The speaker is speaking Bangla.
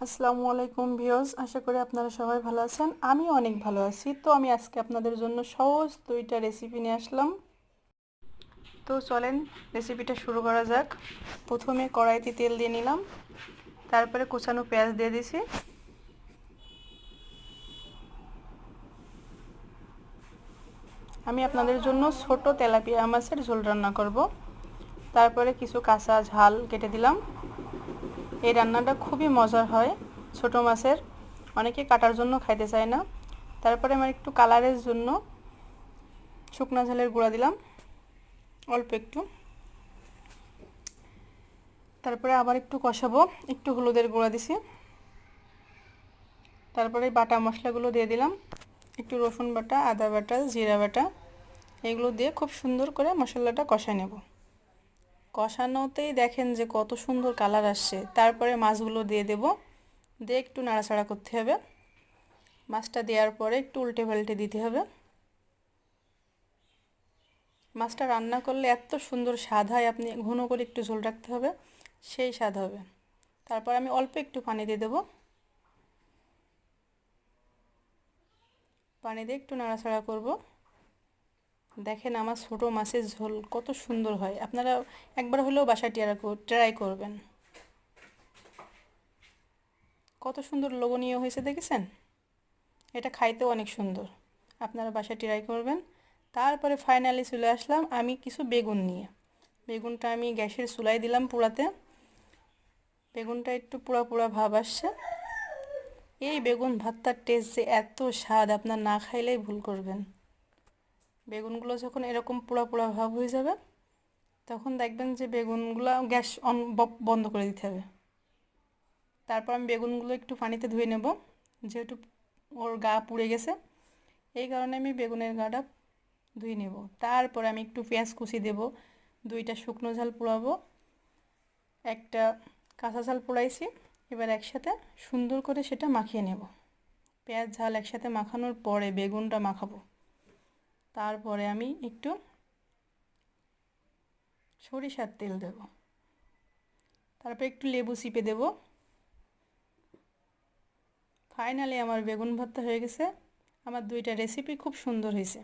আসসালামু আলাইকুম ভিউয়ার্স, আশা করি আপনারা সবাই ভালো আছেন। আমি অনেক ভালো আছি। তো আমি আজকে আপনাদের জন্য সহজ দুইটা রেসিপি নিয়ে আসলাম। তো চলেন রেসিপিটা শুরু করা যাক। প্রথমে কড়াইতে তেল দিয়ে নিলাম, তারপরে কুচানো পেঁয়াজ দিয়ে দিছি। আমি আপনাদের জন্য ছোট তেলাপিয়া মাছের ঝোল রান্না করব। তারপরে কিছু কাঁচা ঝাল কেটে দিলাম। এই রান্নাটা খুবই মজার হয় ছোট মাছের, অনেকে কাটার জন্য খাইতে চায় না। তারপরে আমার একটু কালারের জন্য শুকনো ঝালের গুঁড়া দিলাম অল্প একটু। তারপরে আবার একটু কষাবো, একটু হলুদের গুঁড়া দিছি। তারপরে বাটা মশলাগুলো দিয়ে দিলাম, একটু রসুন বাটা, আদা বাটা, জিরা বাটা, এগুলো দিয়ে খুব সুন্দর করে মশলাটা কষায় নেব। কষানোতেই দেখেন যে কত সুন্দর কালার আসছে। তারপরে মাছগুলো দিয়ে দেব, দিয়ে একটু নাড়াচাড়া করতে হবে। মাছটা দেওয়ার পরে একটু উল্টে পাল্টে দিতে হবে। মাছটা রান্না করলে এত সুন্দর স্বাদ হয়, আপনি ঘন করে একটু ঝোল রাখতে হবে, সেই স্বাদ হবে। তারপর আমি অল্প একটু পানি দিয়ে দেবো। পানি দিয়ে একটু নাড়াচাড়া করব। দেখেন আমার ছোট মাছের ঝোল কত সুন্দর হয়, আপনারা একবার হলেও বাসায় ট্রাই করবেন। কত সুন্দর লোভনীয় হয়েছে দেখেছেন? এটা খাইতেও অনেক সুন্দর, আপনারা বাসায় ট্রাই করবেন। তারপরে ফাইনালি চলে আসলাম আমি কিছু বেগুন নিয়ে। বেগুনটা আমি গ্যাসের চুলায় দিলাম পুড়াতে। বেগুনটা একটু পোড়া পোড়া ভাব আসছে। এই বেগুন ভর্তার টেস্ট যে এত স্বাদ, আপনার না খাইলেই ভুল করবেন। বেগুনগুলো যখন এরকম পোড়া পোড়া ভাব হয়ে যাবে, তখন দেখবেন যে বেগুনগুলো গ্যাস বন্ধ করে দিতে হবে। তারপর আমি বেগুনগুলো একটু পানিতে ধুয়ে নেব, যেহেতু ওর গা পুড়ে গেছে, এই কারণে আমি বেগুনের গাটা ধুয়ে নেব। তারপর আমি একটু পেঁয়াজ কুচি দেব, দুইটা শুকনো ঝাল পোড়াবো, একটা কাঁচা ঝাল পোড়াইছি। এবার একসাথে সুন্দর করে সেটা মাখিয়ে নেব। পেঁয়াজ ঝাল একসাথে মাখানোর পরে বেগুনটা মাখাবো। তারপরে আমি একটু সরিষার তেল দেব, তারপর একটু লেবু চিপে দেব। ফাইনালি আমার বেগুন ভর্তা হয়ে গেছে। আমার দুইটা রেসিপি খুব সুন্দর হয়েছে।